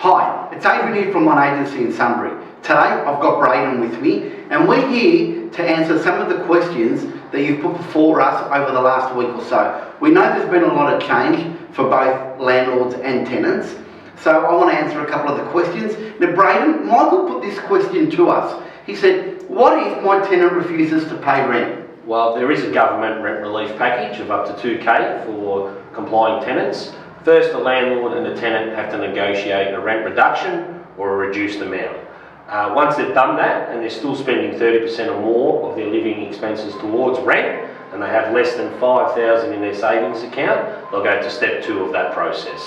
Hi, it's Adrian here from my agency in Sunbury. Today I've got Braeden with me and we're here to answer some of the questions that you've put before us over the last week or so. We know there's been a lot of change for both landlords and tenants, so I want to answer a couple of the questions. Now Braeden, Michael put this question to us. He said, what if my tenant refuses to pay rent? Well, there is a government rent relief package of up to 2K for complying tenants. First, the landlord and the tenant have to negotiate a rent reduction or a reduced amount. Once they've done that and they're still spending 30% or more of their living expenses towards rent and they have less than $5,000 in their savings account, they'll go to step 2 of that process.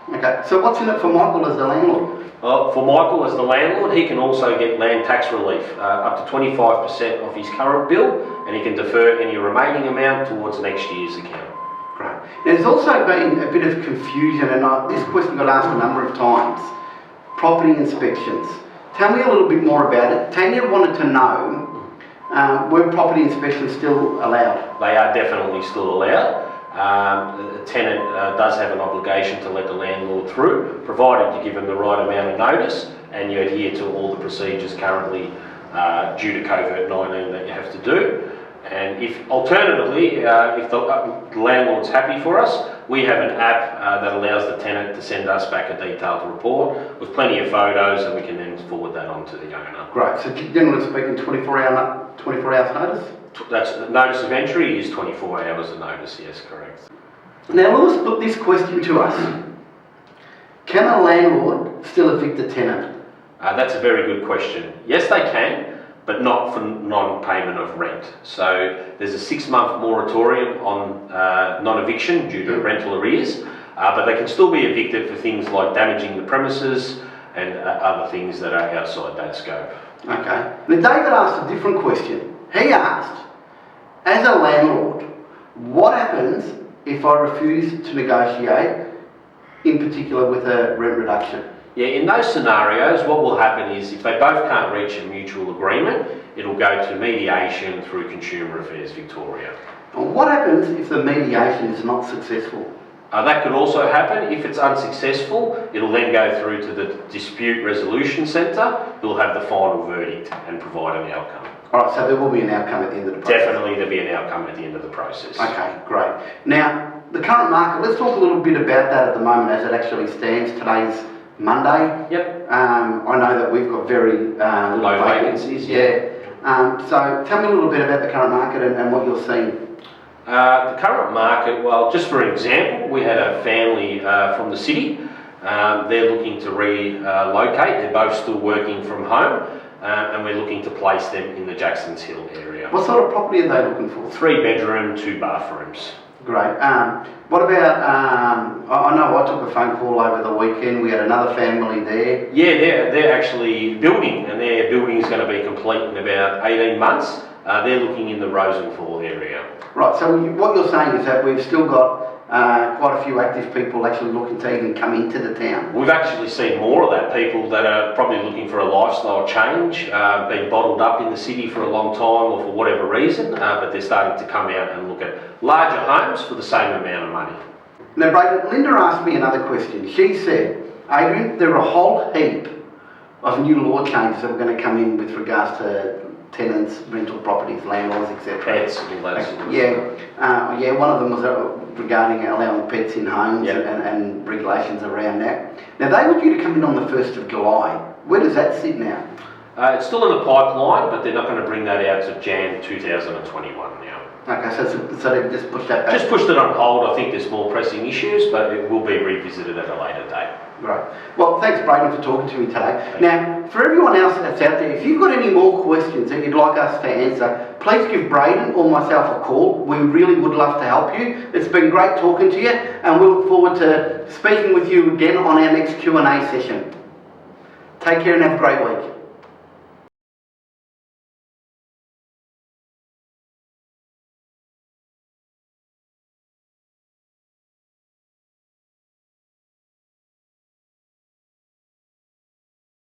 Okay, so what's in it for Michael as the landlord? Well, for Michael as the landlord, he can also get land tax relief, up to 25% of his current bill, and he can defer any remaining amount towards next year's account. Great. Now, there's also been a bit of confusion, and this question got asked a number of times. Property inspections. Tell me a little bit more about it. Tanya wanted to know, were property inspections still allowed? They are definitely still allowed. The tenant does have an obligation to let the landlord through, provided you give them the right amount of notice and you adhere to all the procedures currently due to COVID-19 that you have to do. And if alternatively, if the landlord's happy for us, we have an app that allows the tenant to send us back a detailed report with plenty of photos, and we can then forward that on to the owner. Great. So generally speaking, 24 hours notice? That's the notice of entry is 24 hours of notice, yes, correct. Now Lewis put this question to us. Can a landlord still evict a tenant? That's a very good question. Yes, they can, but not for non-payment of rent. So there's a 6-month moratorium on non-eviction due to rental arrears, but they can still be evicted for things like damaging the premises and other things that are outside that scope. Okay. Now David asked a different question. He asked, as a landlord, what happens if I refuse to negotiate, in particular with a rent reduction? Yeah, in those scenarios, what will happen is if they both can't reach a mutual agreement, it'll go to mediation through Consumer Affairs Victoria. And what happens if the mediation is not successful? That could also happen. If it's unsuccessful, it'll then go through to the Dispute Resolution Centre, who'll have the final verdict and provide an outcome. Alright, so there will be an outcome at the end of the process? Definitely there'll be an outcome at the end of the process. Okay, great. Now, the current market, let's talk a little bit about that at the moment as it actually stands. Today's Monday. Yep. I know that we've got very low vacancies. Yeah. So tell me a little bit about the current market and what you're seeing. The current market, well, just for example, we had a family from the city. They're looking to relocate. They're both still working from home, and we're looking to place them in the Jacksons Hill area. What sort of property are they looking for? 3-bedroom, 2 bathrooms. Great. What about, I know I took a phone call over the weekend. We had another family there. Yeah, they're actually building, and their building is going to be complete in about 18 months. They're looking in the Rosenthal area. Right, so what you're saying is that we've still got quite a few active people actually looking to even come into the town. We've actually seen more of that, people that are probably looking for a lifestyle change, been bottled up in the city for a long time or for whatever reason, but they're starting to come out and look at larger homes for the same amount of money. Now, Braeden, Linda asked me another question. She said, Adrian, there are a whole heap of new law changes that are going to come in with regards to tenants, rental properties, landlords, etc. Pets, all that sort of stuff. One of them was regarding allowing pets in homes. Yep. and regulations around that. Now, they were due to come in on the 1st of July. Where does that sit now? It's still in the pipeline, but they're not going to bring that out to Jan 2021 now. Okay, so they've just pushed that back? Just pushed it on hold. I think there's more pressing issues, but it will be revisited at a later date. Right. Well, thanks, Braeden, for talking to me today. Now, for everyone else that's out there, if you've got any more questions that you'd like us to answer, please give Braeden or myself a call. We really would love to help you. It's been great talking to you, and we look forward to speaking with you again on our next Q&A session. Take care and have a great week.